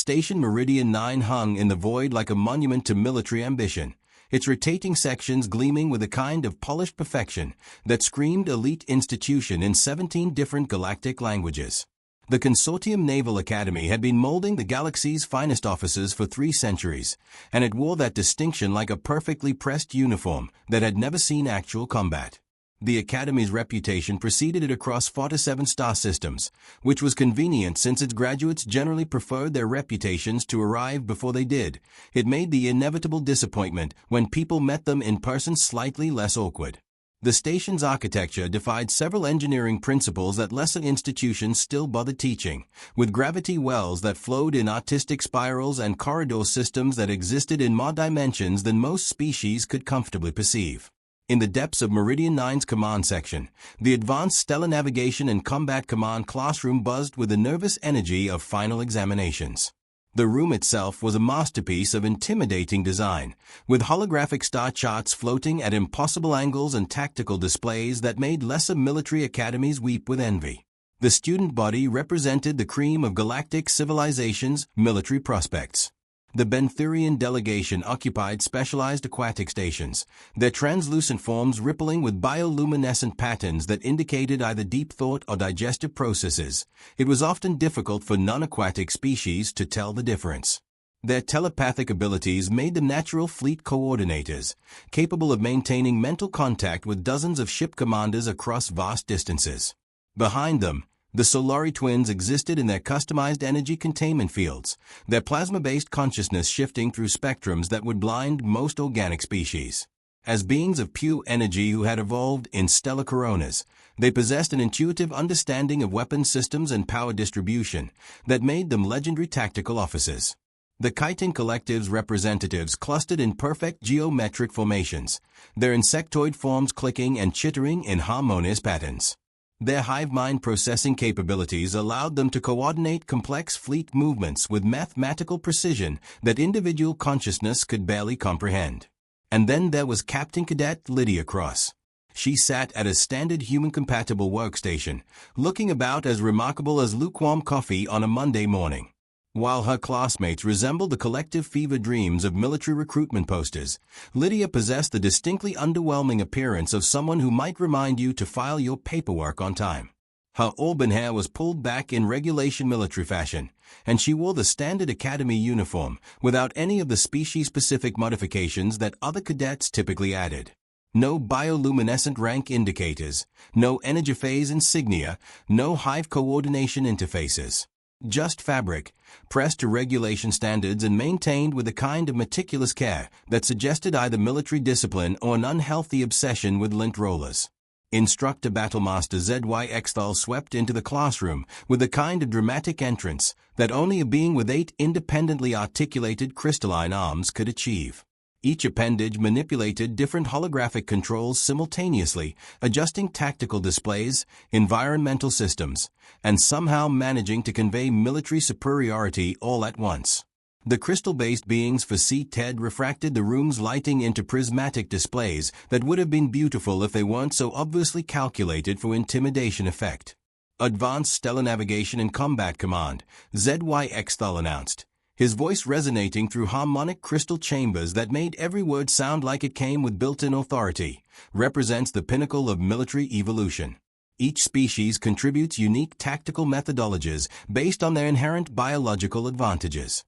Station Meridian 9 hung in the void like a monument to military ambition, its rotating sections gleaming with a kind of polished perfection that screamed elite institution in 17 different galactic languages. The Consortium Naval Academy had been molding the galaxy's finest officers for 3 centuries, and it wore that distinction like a perfectly pressed uniform that had never seen actual combat. The Academy's reputation preceded it across 47 star systems, which was convenient since its graduates generally preferred their reputations to arrive before they did. It made the inevitable disappointment when people met them in person slightly less awkward. The station's architecture defied several engineering principles that lesser institutions still bothered teaching, with gravity wells that flowed in artistic spirals and corridor systems that existed in more dimensions than most species could comfortably perceive. In the depths of Meridian 9's command section, the Advanced Stellar Navigation and Combat Command classroom buzzed with the nervous energy of final examinations. The room itself was a masterpiece of intimidating design, with holographic star charts floating at impossible angles and tactical displays that made lesser military academies weep with envy. The student body represented the cream of galactic civilization's military prospects. The Benthyrian delegation occupied specialized aquatic stations, their translucent forms rippling with bioluminescent patterns that indicated either deep thought or digestive processes. It was often difficult for non-aquatic species to tell the difference. Their telepathic abilities made them natural fleet coordinators, capable of maintaining mental contact with dozens of ship commanders across vast distances. Behind them, the Solari twins existed in their customized energy containment fields, their plasma-based consciousness shifting through spectrums that would blind most organic species. As beings of pure energy who had evolved in stellar coronas, they possessed an intuitive understanding of weapon systems and power distribution that made them legendary tactical officers. The Chitin Collective's representatives clustered in perfect geometric formations, their insectoid forms clicking and chittering in harmonious patterns. Their hive mind processing capabilities allowed them to coordinate complex fleet movements with mathematical precision that individual consciousness could barely comprehend. And then there was Captain Cadet Lydia Cross. She sat at a standard human-compatible workstation, looking about as remarkable as lukewarm coffee on a Monday morning. While her classmates resembled the collective fever dreams of military recruitment posters, Lydia possessed the distinctly underwhelming appearance of someone who might remind you to file your paperwork on time. Her auburn hair was pulled back in regulation military fashion, and she wore the standard academy uniform without any of the species-specific modifications that other cadets typically added. No bioluminescent rank indicators, no energy phase insignia, no hive coordination interfaces. Just fabric, pressed to regulation standards and maintained with a kind of meticulous care that suggested either military discipline or an unhealthy obsession with lint rollers. Instructor Battlemaster ZY SCI-FI swept into the classroom with a kind of dramatic entrance that only a being with 8 independently articulated crystalline arms could achieve. Each appendage manipulated different holographic controls simultaneously, adjusting tactical displays, environmental systems, and somehow managing to convey military superiority all at once. The crystal-based beings for C-TED refracted the room's lighting into prismatic displays that would have been beautiful if they weren't so obviously calculated for intimidation effect. Advanced Stellar Navigation and Combat Command, ZY SCI-FI announced, his voice resonating through harmonic crystal chambers that made every word sound like it came with built-in authority, represents the pinnacle of military evolution. Each species contributes unique tactical methodologies based on their inherent biological advantages.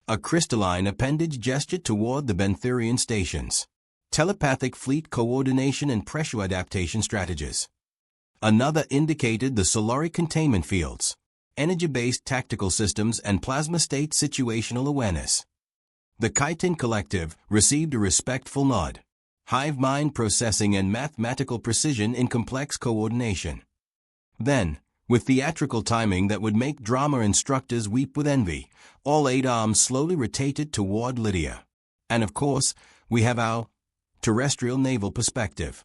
A crystalline appendage gestured toward the Benthyrian stations. Telepathic fleet coordination and pressure adaptation strategies. Another indicated the Solari containment fields, energy-based tactical systems, and plasma state situational awareness. The Chitin Collective received a respectful nod. Hive mind processing and mathematical precision in complex coordination. Then, with theatrical timing that would make drama instructors weep with envy, all 8 arms slowly rotated toward Lydia. And of course, we have our terrestrial naval perspective.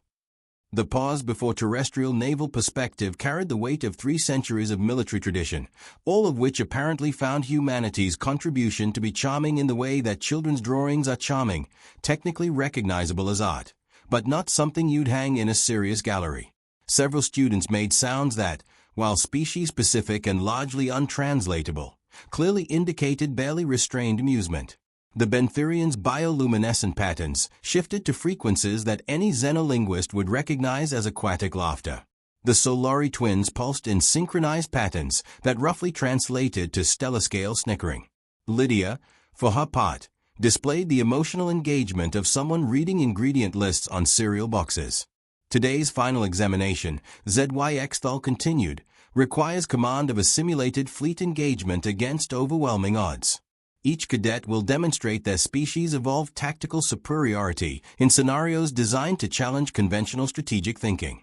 The pause before terrestrial naval perspective carried the weight of 3 centuries of military tradition, all of which apparently found humanity's contribution to be charming in the way that children's drawings are charming, technically recognizable as art, but not something you'd hang in a serious gallery. Several students made sounds that, while species-specific and largely untranslatable, clearly indicated barely restrained amusement. The Benthyrian's bioluminescent patterns shifted to frequencies that any xenolinguist would recognize as aquatic laughter. The Solari twins pulsed in synchronized patterns that roughly translated to stellar-scale snickering. Lydia, for her part, displayed the emotional engagement of someone reading ingredient lists on cereal boxes. Today's final examination, ZY-Thal continued, requires command of a simulated fleet engagement against overwhelming odds. Each cadet will demonstrate their species-evolved tactical superiority in scenarios designed to challenge conventional strategic thinking.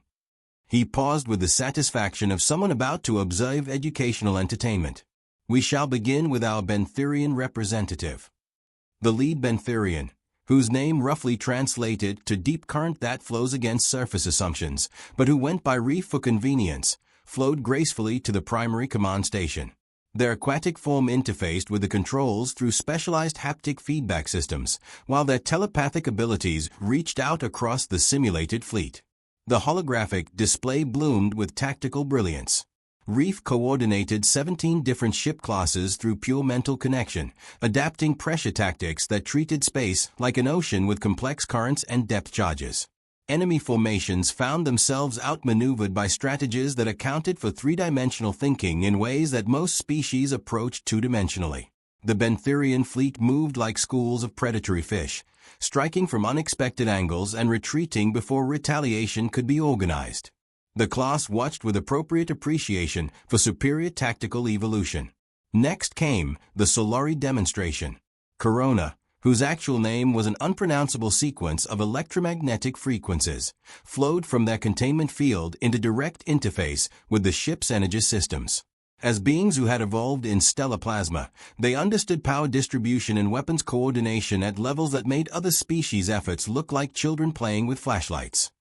He paused with the satisfaction of someone about to observe educational entertainment. We shall begin with our Benthyrian representative. The lead Benthyrian, whose name roughly translated to deep current that flows against surface assumptions, but who went by reef for convenience, flowed gracefully to the primary command station. Their aquatic form interfaced with the controls through specialized haptic feedback systems, while their telepathic abilities reached out across the simulated fleet. The holographic display bloomed with tactical brilliance. Reef coordinated 17 different ship classes through pure mental connection, adapting pressure tactics that treated space like an ocean with complex currents and depth charges. Enemy formations found themselves outmaneuvered by strategies that accounted for three-dimensional thinking in ways that most species approached two-dimensionally. The Benthyrian fleet moved like schools of predatory fish, striking from unexpected angles and retreating before retaliation could be organized. The class watched with appropriate appreciation for superior tactical evolution. Next came the Solari demonstration. Corona, whose actual name was an unpronounceable sequence of electromagnetic frequencies, flowed from their containment field into direct interface with the ship's energy systems. As beings who had evolved in stellar plasma, they understood power distribution and weapons coordination at levels that made other species' efforts look like children playing with flashlights.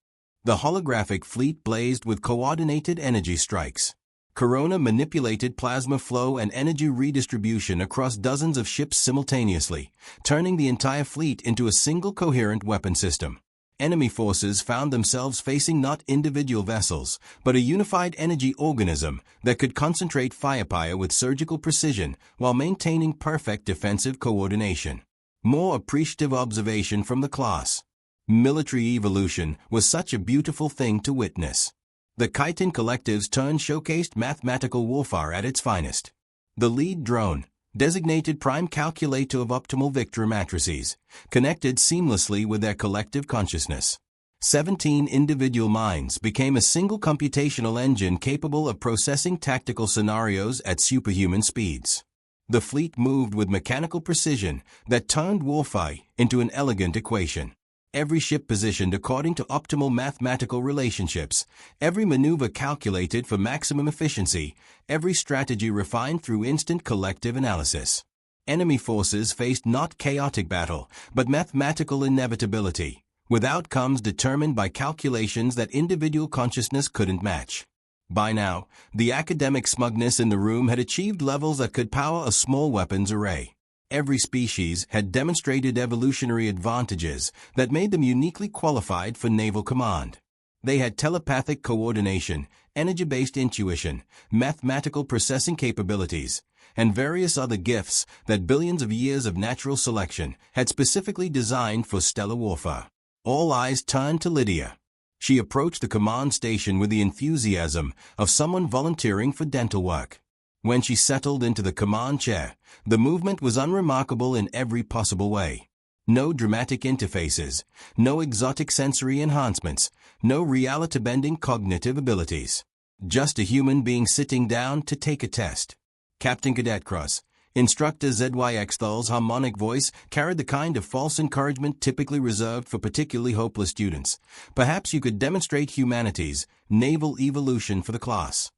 The holographic fleet blazed with coordinated energy strikes. Corona manipulated plasma flow and energy redistribution across dozens of ships simultaneously, turning the entire fleet into a single coherent weapon system. Enemy forces found themselves facing not individual vessels, but a unified energy organism that could concentrate firepower with surgical precision while maintaining perfect defensive coordination. More appreciative observation from the class. Military evolution was such a beautiful thing to witness. The Chitin collective's turn showcased mathematical warfare at its finest. The lead drone, designated prime calculator of optimal victory matrices, connected seamlessly with their collective consciousness. 17 individual minds became a single computational engine capable of processing tactical scenarios at superhuman speeds. The fleet moved with mechanical precision that turned warfare into an elegant equation. Every ship positioned according to optimal mathematical relationships, every maneuver calculated for maximum efficiency, every strategy refined through instant collective analysis. Enemy forces faced not chaotic battle, but mathematical inevitability, with outcomes determined by calculations that individual consciousness couldn't match. By now, the academic smugness in the room had achieved levels that could power a small weapons array. Every species had demonstrated evolutionary advantages that made them uniquely qualified for naval command. They had telepathic coordination, energy-based intuition, mathematical processing capabilities, and various other gifts that billions of years of natural selection had specifically designed for stellar warfare. All eyes turned to Lydia. She approached the command station with the enthusiasm of someone volunteering for dental work. When she settled into the command chair, the movement was unremarkable in every possible way. No dramatic interfaces, no exotic sensory enhancements, no reality-bending cognitive abilities. Just a human being sitting down to take a test. Captain Cadet Cross, Instructor ZY-Thal's harmonic voice carried the kind of false encouragement typically reserved for particularly hopeless students. Perhaps you could demonstrate humanity's naval evolution for the class.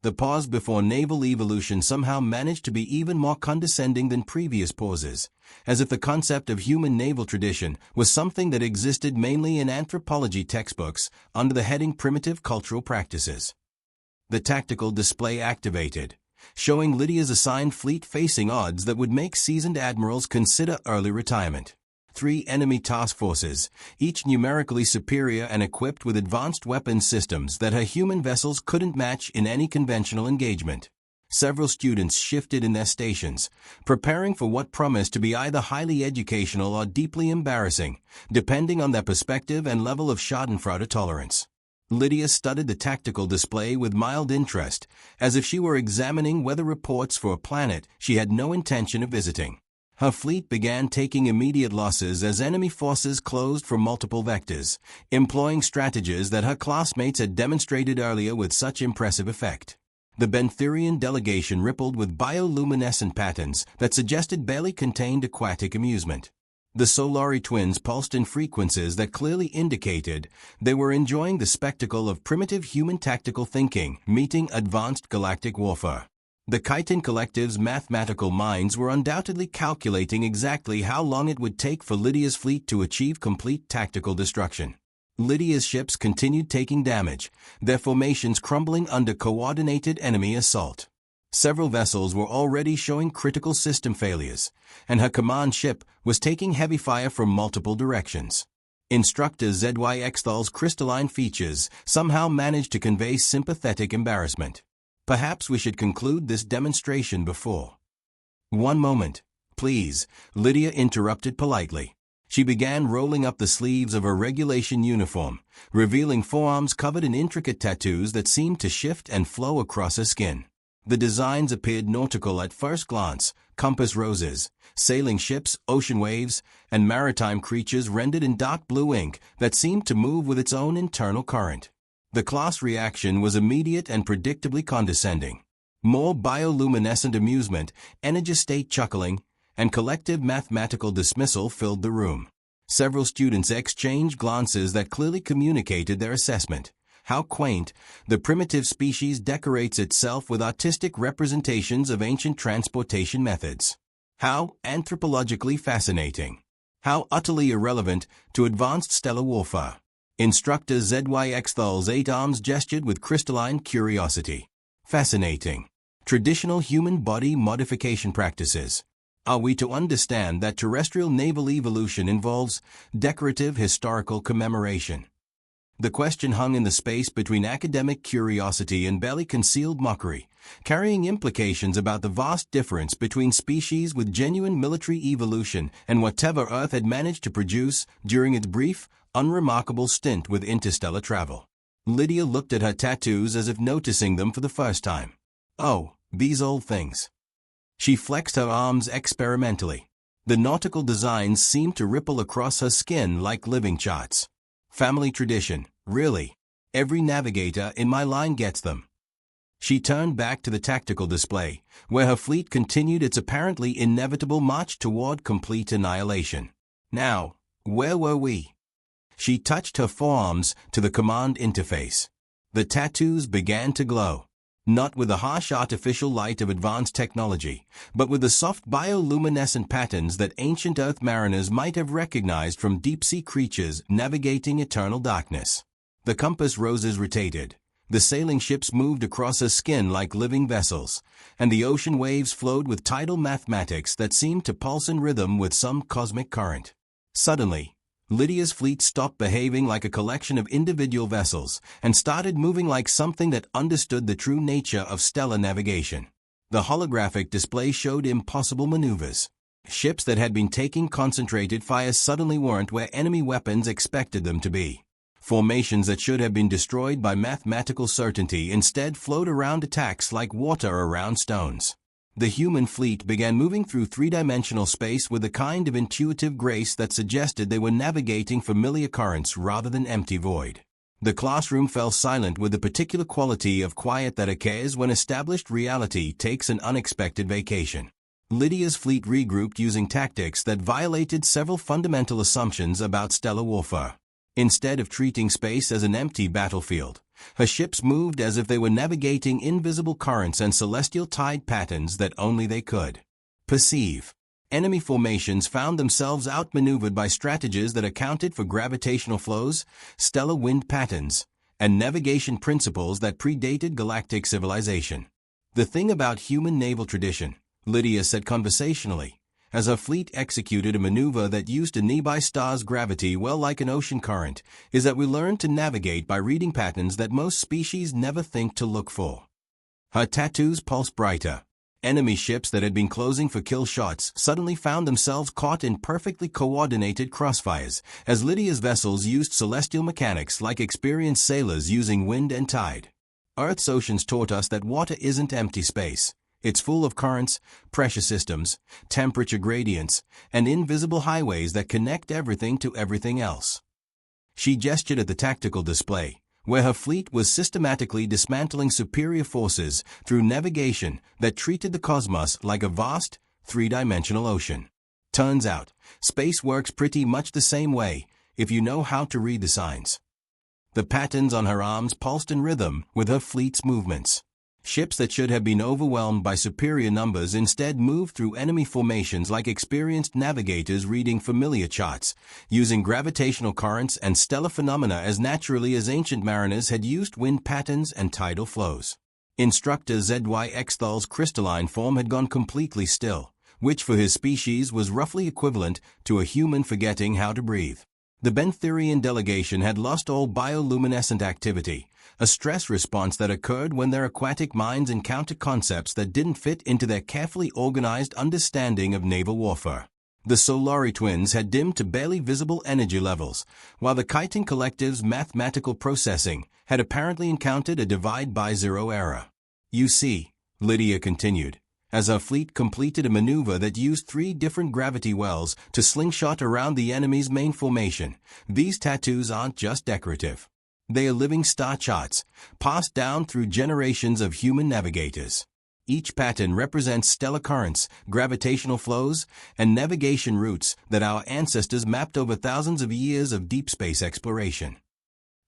The pause before naval evolution somehow managed to be even more condescending than previous pauses, as if the concept of human naval tradition was something that existed mainly in anthropology textbooks under the heading Primitive Cultural Practices. The tactical display activated, showing Lydia's assigned fleet facing odds that would make seasoned admirals consider early retirement. 3 enemy task forces, each numerically superior and equipped with advanced weapons systems that her human vessels couldn't match in any conventional engagement. Several students shifted in their stations, preparing for what promised to be either highly educational or deeply embarrassing, depending on their perspective and level of schadenfreude tolerance. Lydia studied the tactical display with mild interest, as if she were examining weather reports for a planet she had no intention of visiting. Her fleet began taking immediate losses as enemy forces closed from multiple vectors, employing strategies that her classmates had demonstrated earlier with such impressive effect. The Benthyrian delegation rippled with bioluminescent patterns that suggested barely contained aquatic amusement. The Solari twins pulsed in frequencies that clearly indicated they were enjoying the spectacle of primitive human tactical thinking meeting advanced galactic warfare. The Chitin collective's mathematical minds were undoubtedly calculating exactly how long it would take for Lydia's fleet to achieve complete tactical destruction. Lydia's ships continued taking damage, their formations crumbling under coordinated enemy assault. Several vessels were already showing critical system failures, and her command ship was taking heavy fire from multiple directions. Instructor ZY-FI's crystalline features somehow managed to convey sympathetic embarrassment. Perhaps we should conclude this demonstration before. One moment, please, Lydia interrupted politely. She began rolling up the sleeves of her regulation uniform, revealing forearms covered in intricate tattoos that seemed to shift and flow across her skin. The designs appeared nautical at first glance: compass roses, sailing ships, ocean waves, and maritime creatures rendered in dark blue ink that seemed to move with its own internal current. The class reaction was immediate and predictably condescending. More bioluminescent amusement, energy state chuckling, and collective mathematical dismissal filled the room. Several students exchanged glances that clearly communicated their assessment. How quaint, the primitive species decorates itself with artistic representations of ancient transportation methods. How anthropologically fascinating. How utterly irrelevant to advanced stellar warfare. Instructor ZY-FI's 8 arms gestured with crystalline curiosity. Fascinating. Traditional human body modification practices. Are we to understand that terrestrial naval evolution involves decorative historical commemoration? The question hung in the space between academic curiosity and barely concealed mockery, carrying implications about the vast difference between species with genuine military evolution and whatever Earth had managed to produce during its brief, unremarkable stint with interstellar travel. Lydia looked at her tattoos as if noticing them for the first time. Oh, these old things. She flexed her arms experimentally. The nautical designs seemed to ripple across her skin like living charts. Family tradition, really. Every navigator in my line gets them. She turned back to the tactical display, where her fleet continued its apparently inevitable march toward complete annihilation. Now, where were we? She touched her forearms to the command interface. The tattoos began to glow. Not with the harsh artificial light of advanced technology, but with the soft bioluminescent patterns that ancient Earth mariners might have recognized from deep-sea creatures navigating eternal darkness. The compass roses rotated, the sailing ships moved across her skin like living vessels, and the ocean waves flowed with tidal mathematics that seemed to pulse in rhythm with some cosmic current. Suddenly, Lydia's fleet stopped behaving like a collection of individual vessels and started moving like something that understood the true nature of stellar navigation. The holographic display showed impossible maneuvers. Ships that had been taking concentrated fire suddenly weren't where enemy weapons expected them to be. Formations that should have been destroyed by mathematical certainty instead flowed around attacks like water around stones. The human fleet began moving through three-dimensional space with a kind of intuitive grace that suggested they were navigating familiar currents rather than empty void. The classroom fell silent with the particular quality of quiet that occurs when established reality takes an unexpected vacation. Lydia's fleet regrouped using tactics that violated several fundamental assumptions about stellar warfare. Instead of treating space as an empty battlefield, her ships moved as if they were navigating invisible currents and celestial tide patterns that only they could perceive. Enemy formations found themselves outmaneuvered by strategies that accounted for gravitational flows, stellar wind patterns, and navigation principles that predated galactic civilization. The thing about human naval tradition, Lydia said conversationally, as her fleet executed a maneuver that used a nearby star's gravity well like an ocean current, is that we learn to navigate by reading patterns that most species never think to look for. Her tattoos pulsed brighter. Enemy ships that had been closing for kill shots suddenly found themselves caught in perfectly coordinated crossfires, as Lydia's vessels used celestial mechanics like experienced sailors using wind and tide. Earth's oceans taught us that water isn't empty space. It's full of currents, pressure systems, temperature gradients, and invisible highways that connect everything to everything else. She gestured at the tactical display, where her fleet was systematically dismantling superior forces through navigation that treated the cosmos like a vast, three-dimensional ocean. Turns out, space works pretty much the same way, if you know how to read the signs. The patterns on her arms pulsed in rhythm with her fleet's movements. Ships that should have been overwhelmed by superior numbers instead moved through enemy formations like experienced navigators reading familiar charts, using gravitational currents and stellar phenomena as naturally as ancient mariners had used wind patterns and tidal flows. Instructor HFY SCI-FI's crystalline form had gone completely still, which for his species was roughly equivalent to a human forgetting how to breathe. The Benthyrian delegation had lost all bioluminescent activity, a stress response that occurred when their aquatic minds encountered concepts that didn't fit into their carefully organized understanding of naval warfare. The Solari twins had dimmed to barely visible energy levels, while the Chitin collective's mathematical processing had apparently encountered a divide by zero error. You see, Lydia continued, as her fleet completed a maneuver that used 3 different gravity wells to slingshot around the enemy's main formation, these tattoos aren't just decorative. They are living star charts, passed down through generations of human navigators. Each pattern represents stellar currents, gravitational flows, and navigation routes that our ancestors mapped over thousands of years of deep space exploration.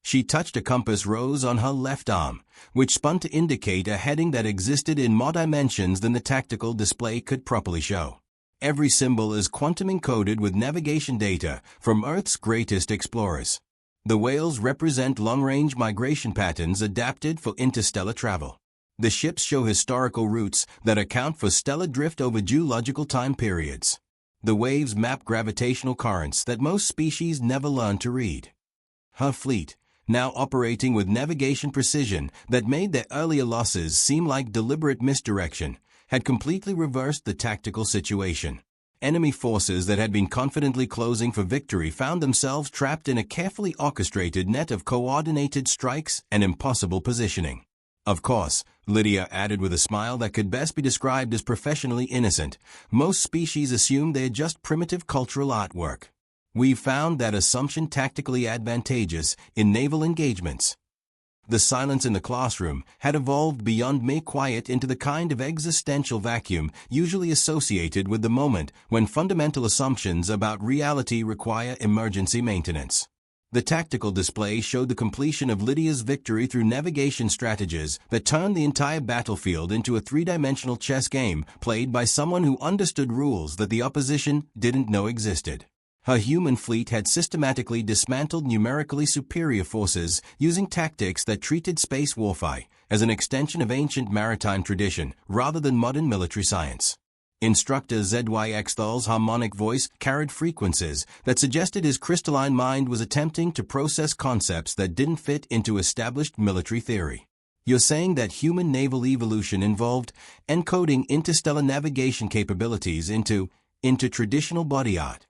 She touched a compass rose on her left arm, which spun to indicate a heading that existed in more dimensions than the tactical display could properly show. Every symbol is quantum encoded with navigation data from Earth's greatest explorers. The whales represent long-range migration patterns adapted for interstellar travel. The ships show historical routes that account for stellar drift over geological time periods. The waves map gravitational currents that most species never learn to read. Her fleet, now operating with navigation precision that made their earlier losses seem like deliberate misdirection, had completely reversed the tactical situation. Enemy forces that had been confidently closing for victory found themselves trapped in a carefully orchestrated net of coordinated strikes and impossible positioning. Of course, Lydia added with a smile that could best be described as professionally innocent, most species assume they're just primitive cultural artwork. We've found that assumption tactically advantageous in naval engagements. The silence in the classroom had evolved beyond mere quiet into the kind of existential vacuum usually associated with the moment when fundamental assumptions about reality require emergency maintenance. The tactical display showed the completion of Lydia's victory through navigation strategies that turned the entire battlefield into a 3-dimensional chess game played by someone who understood rules that the opposition didn't know existed. Her human fleet had systematically dismantled numerically superior forces using tactics that treated space warfare as an extension of ancient maritime tradition rather than modern military science. Instructor HFY SCI-FI's harmonic voice carried frequencies that suggested his crystalline mind was attempting to process concepts that didn't fit into established military theory. You're saying that human naval evolution involved encoding interstellar navigation capabilities into traditional body art?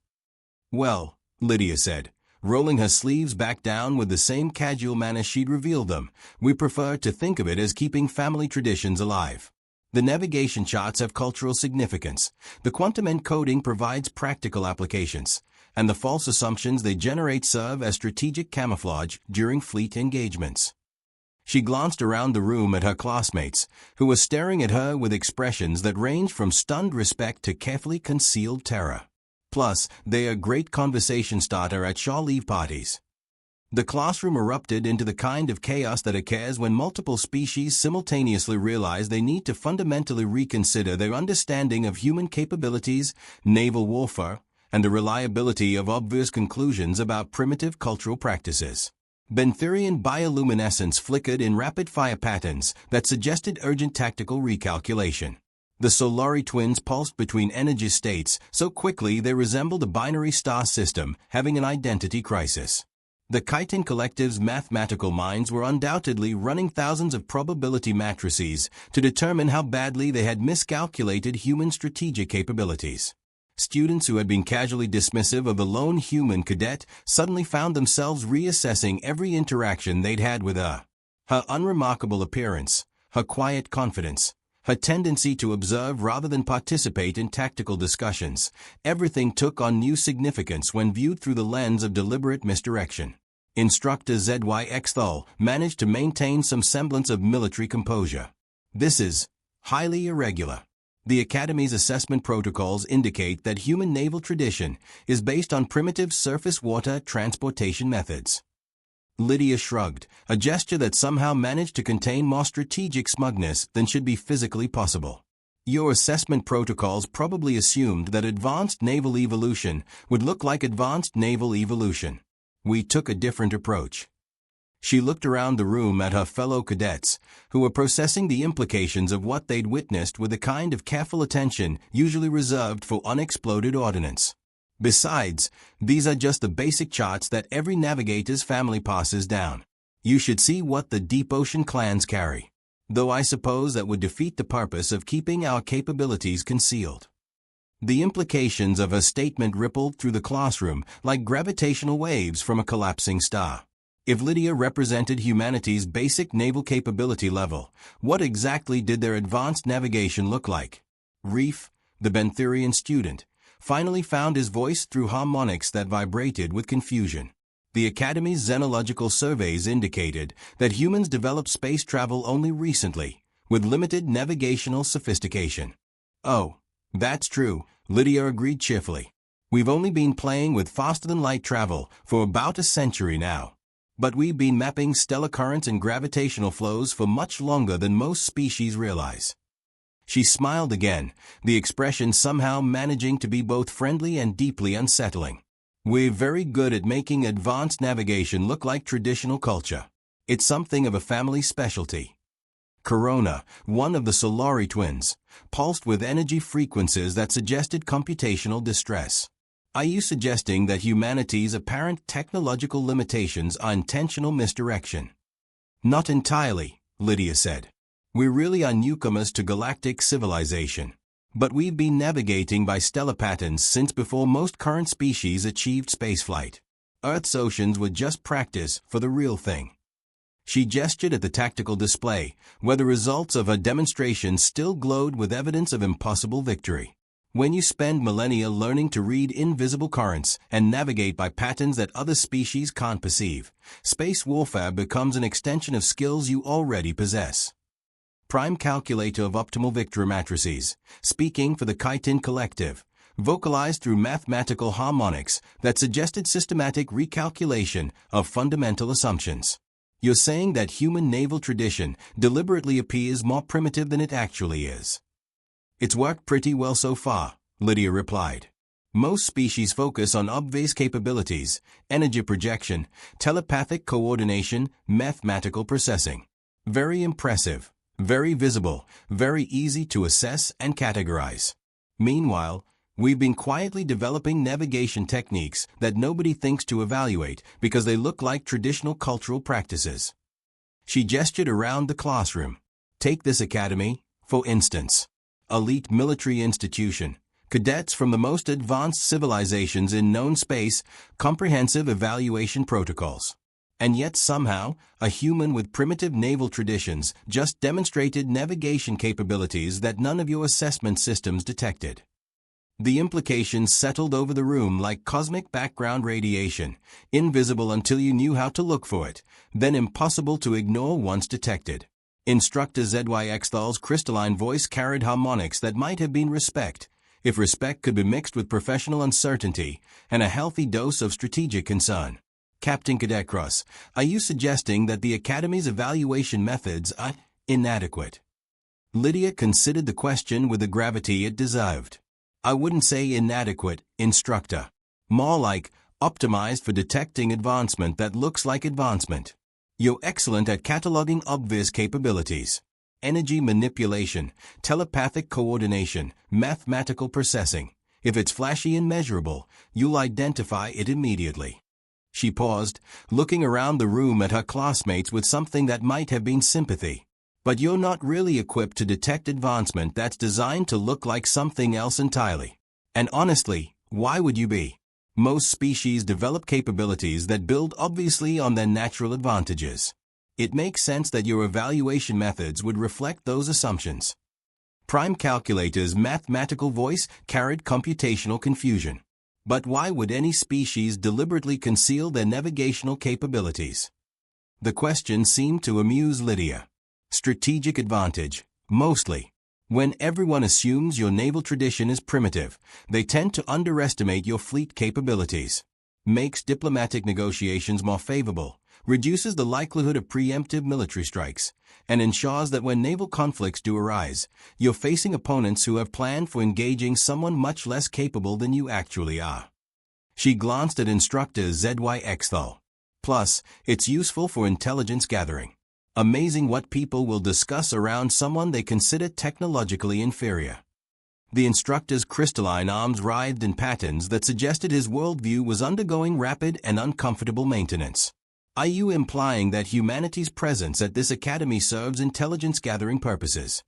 Well, Lydia said, rolling her sleeves back down with the same casual manner she'd revealed them, we prefer to think of it as keeping family traditions alive. The navigation charts have cultural significance, the quantum encoding provides practical applications, and the false assumptions they generate serve as strategic camouflage during fleet engagements. She glanced around the room at her classmates, who were staring at her with expressions that ranged from stunned respect to carefully concealed terror. Plus, they're a great conversation starter at shore leave parties. The classroom erupted into the kind of chaos that occurs when multiple species simultaneously realize they need to fundamentally reconsider their understanding of human capabilities, naval warfare, and the reliability of obvious conclusions about primitive cultural practices. Benthyrian bioluminescence flickered in rapid-fire patterns that suggested urgent tactical recalculation. The Solari twins pulsed between energy states so quickly they resembled a binary star system having an identity crisis. The Chitin Collective's mathematical minds were undoubtedly running thousands of probability matrices to determine how badly they had miscalculated human strategic capabilities. Students who had been casually dismissive of the lone human cadet suddenly found themselves reassessing every interaction they'd had with her. Her unremarkable appearance, her quiet confidence, her tendency to observe rather than participate in tactical discussions, everything took on new significance when viewed through the lens of deliberate misdirection. Instructor ZY managed to maintain some semblance of military composure. This is highly irregular. The Academy's assessment protocols indicate that human naval tradition is based on primitive surface water transportation methods. Lydia shrugged, a gesture that somehow managed to contain more strategic smugness than should be physically possible. Your assessment protocols probably assumed that advanced naval evolution would look like advanced naval evolution. We took a different approach. She looked around the room at her fellow cadets, who were processing the implications of what they'd witnessed with the kind of careful attention usually reserved for unexploded ordnance. Besides, these are just the basic charts that every navigator's family passes down. You should see what the deep ocean clans carry. Though I suppose that would defeat the purpose of keeping our capabilities concealed. The implications of her statement rippled through the classroom like gravitational waves from a collapsing star. If Lydia represented humanity's basic naval capability level, what exactly did their advanced navigation look like? Reef, the Benthyrian student, finally found his voice through harmonics that vibrated with confusion. The Academy's xenological surveys indicated that humans developed space travel only recently, with limited navigational sophistication. Oh, that's true, Lydia agreed cheerfully. We've only been playing with faster-than-light travel for about a century now. But we've been mapping stellar currents and gravitational flows for much longer than most species realize. She smiled again, the expression somehow managing to be both friendly and deeply unsettling. We're very good at making advanced navigation look like traditional culture. It's something of a family specialty. Corona, one of the Solari twins, pulsed with energy frequencies that suggested computational distress. Are you suggesting that humanity's apparent technological limitations are intentional misdirection? Not entirely, Lydia said. We really are newcomers to galactic civilization. But we've been navigating by stellar patterns since before most current species achieved spaceflight. Earth's oceans were just practice for the real thing. She gestured at the tactical display, where the results of her demonstration still glowed with evidence of impossible victory. When you spend millennia learning to read invisible currents and navigate by patterns that other species can't perceive, space warfare becomes an extension of skills you already possess. Prime calculator of optimal victory matrices, speaking for the Chitin Collective, vocalized through mathematical harmonics that suggested systematic recalculation of fundamental assumptions. You're saying that human naval tradition deliberately appears more primitive than it actually is. It's worked pretty well so far, Lydia replied. Most species focus on obvious capabilities, energy projection, telepathic coordination, mathematical processing. Very impressive, very visible, very easy to assess and categorize. Meanwhile, we've been quietly developing navigation techniques that nobody thinks to evaluate because they look like traditional cultural practices. She gestured around the classroom. Take this academy, for instance. Elite military institution, cadets from the most advanced civilizations in known space, comprehensive evaluation protocols. And yet somehow, a human with primitive naval traditions just demonstrated navigation capabilities that none of your assessment systems detected. The implications settled over the room like cosmic background radiation, invisible until you knew how to look for it, then impossible to ignore once detected. Instructor ZYX's crystalline voice carried harmonics that might have been respect, if respect could be mixed with professional uncertainty and a healthy dose of strategic concern. Captain Cadet Cross, are you suggesting that the Academy's evaluation methods are inadequate? Lydia considered the question with the gravity it deserved. I wouldn't say inadequate, Instructor. More like optimized for detecting advancement that looks like advancement. You're excellent at cataloging obvious capabilities. Energy manipulation, telepathic coordination, mathematical processing. If it's flashy and measurable, you'll identify it immediately. She paused, looking around the room at her classmates with something that might have been sympathy. But you're not really equipped to detect advancement that's designed to look like something else entirely. And honestly, why would you be? Most species develop capabilities that build obviously on their natural advantages. It makes sense that your evaluation methods would reflect those assumptions. Prime Calculator's mathematical voice carried computational confusion. But why would any species deliberately conceal their navigational capabilities? The question seemed to amuse Lydia. Strategic advantage, mostly. When everyone assumes your naval tradition is primitive, they tend to underestimate your fleet capabilities. Makes diplomatic negotiations more favorable, reduces the likelihood of preemptive military strikes, and ensures that when naval conflicts do arise, you're facing opponents who have planned for engaging someone much less capable than you actually are. She glanced at Instructor ZY-FI. Plus, it's useful for intelligence gathering. Amazing what people will discuss around someone they consider technologically inferior. The instructor's crystalline arms writhed in patterns that suggested his worldview was undergoing rapid and uncomfortable maintenance. Are you implying that humanity's presence at this academy serves intelligence-gathering purposes?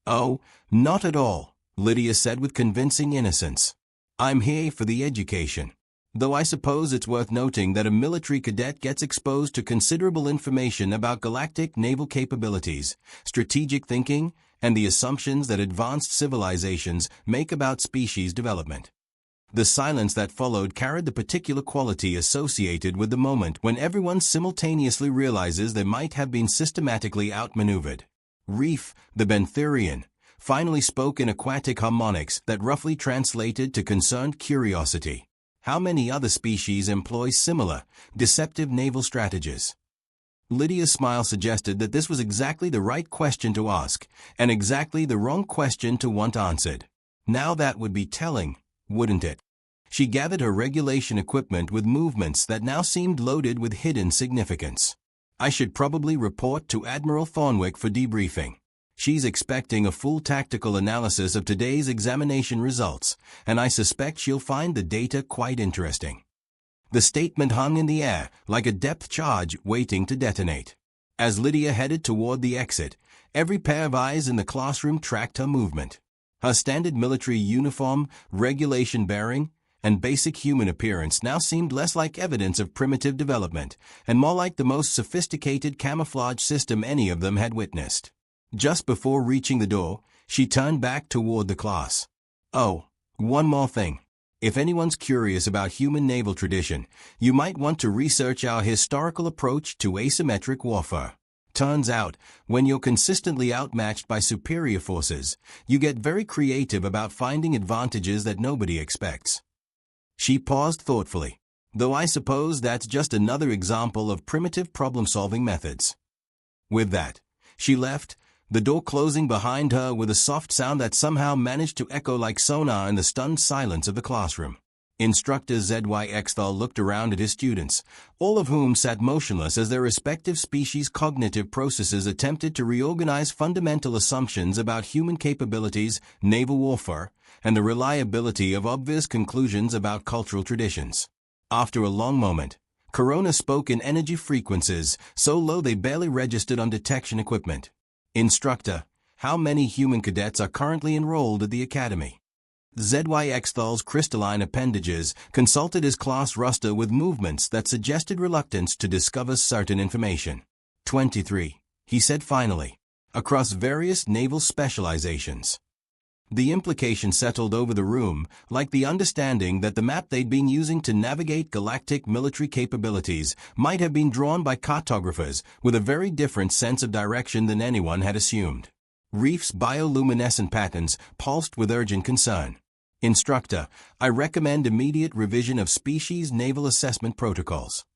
Oh, not at all, Lydia said with convincing innocence. I'm here for the education. Though I suppose it's worth noting that a military cadet gets exposed to considerable information about galactic naval capabilities, strategic thinking, and the assumptions that advanced civilizations make about species development. The silence that followed carried the particular quality associated with the moment when everyone simultaneously realizes they might have been systematically outmaneuvered. Reef, the Benthyrian, finally spoke in aquatic harmonics that roughly translated to concerned curiosity. How many other species employ similar, deceptive naval strategies? Lydia's smile suggested that this was exactly the right question to ask, and exactly the wrong question to want answered. Now that would be telling, wouldn't it? She gathered her regulation equipment with movements that now seemed loaded with hidden significance. I should probably report to Admiral Thornwick for debriefing. She's expecting a full tactical analysis of today's examination results, and I suspect she'll find the data quite interesting. The statement hung in the air, like a depth charge waiting to detonate. As Lydia headed toward the exit, every pair of eyes in the classroom tracked her movement. Her standard military uniform, regulation bearing, and basic human appearance now seemed less like evidence of primitive development, and more like the most sophisticated camouflage system any of them had witnessed. Just before reaching the door, she turned back toward the class. Oh, one more thing. If anyone's curious about human naval tradition, you might want to research our historical approach to asymmetric warfare. Turns out, when you're consistently outmatched by superior forces, you get very creative about finding advantages that nobody expects. She paused thoughtfully, though I suppose that's just another example of primitive problem-solving methods. With that, she left, the door closing behind her with a soft sound that somehow managed to echo like sonar in the stunned silence of the classroom. Instructor ZY-FI looked around at his students, all of whom sat motionless as their respective species' cognitive processes attempted to reorganize fundamental assumptions about human capabilities, naval warfare, and the reliability of obvious conclusions about cultural traditions. After a long moment, Corona spoke in energy frequencies so low they barely registered on detection equipment. Instructor, how many human cadets are currently enrolled at the academy? ZY-FI's crystalline appendages consulted his class roster with movements that suggested reluctance to discover certain information. 23, he said finally, across various naval specializations. The implication settled over the room, like the understanding that the map they'd been using to navigate galactic military capabilities might have been drawn by cartographers with a very different sense of direction than anyone had assumed. Reef's bioluminescent patterns pulsed with urgent concern. Instructor, I recommend immediate revision of species naval assessment protocols.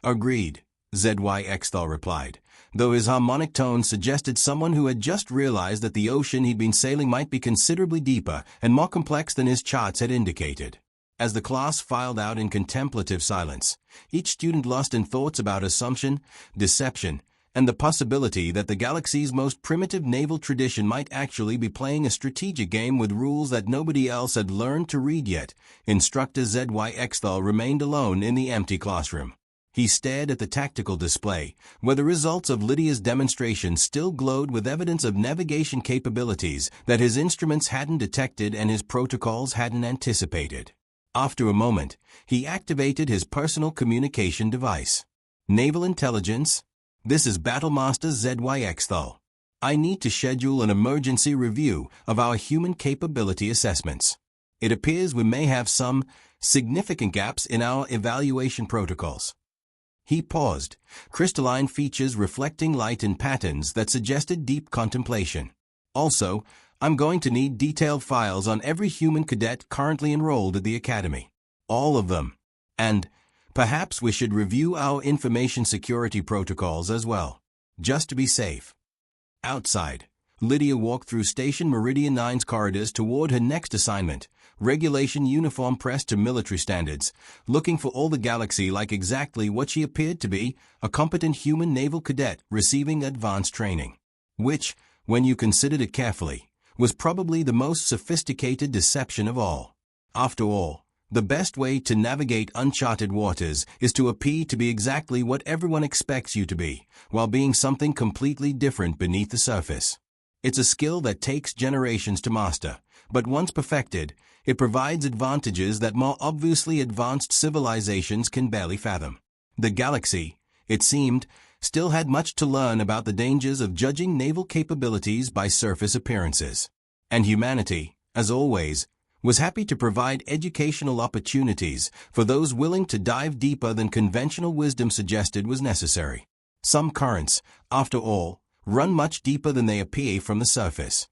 Agreed, ZY-FI replied, though his harmonic tone suggested someone who had just realized that the ocean he'd been sailing might be considerably deeper and more complex than his charts had indicated. As the class filed out in contemplative silence, each student lost in thoughts about assumption, deception, and the possibility that the galaxy's most primitive naval tradition might actually be playing a strategic game with rules that nobody else had learned to read yet. Instructor ZY remained alone in the empty classroom. He stared at the tactical display, where the results of Lydia's demonstration still glowed with evidence of navigation capabilities that his instruments hadn't detected and his protocols hadn't anticipated. After a moment, he activated his personal communication device. Naval Intelligence, this is Battlemaster ZY. I need to schedule an emergency review of our human capability assessments. It appears we may have some significant gaps in our evaluation protocols. He paused, crystalline features reflecting light in patterns that suggested deep contemplation. Also, I'm going to need detailed files on every human cadet currently enrolled at the Academy. All of them. And perhaps we should review our information security protocols as well, just to be safe. Outside, Lydia walked through Station Meridian 9's corridors toward her next assignment, regulation uniform pressed to military standards, looking for all the galaxy like exactly what she appeared to be, a competent human naval cadet receiving advanced training. Which, when you considered it carefully, was probably the most sophisticated deception of all. After all, the best way to navigate uncharted waters is to appear to be exactly what everyone expects you to be, while being something completely different beneath the surface. It's a skill that takes generations to master, but once perfected, it provides advantages that more obviously advanced civilizations can barely fathom. The galaxy, it seemed, still had much to learn about the dangers of judging naval capabilities by surface appearances. And humanity, as always, was happy to provide educational opportunities for those willing to dive deeper than conventional wisdom suggested was necessary. Some currents, after all, run much deeper than they appear from the surface.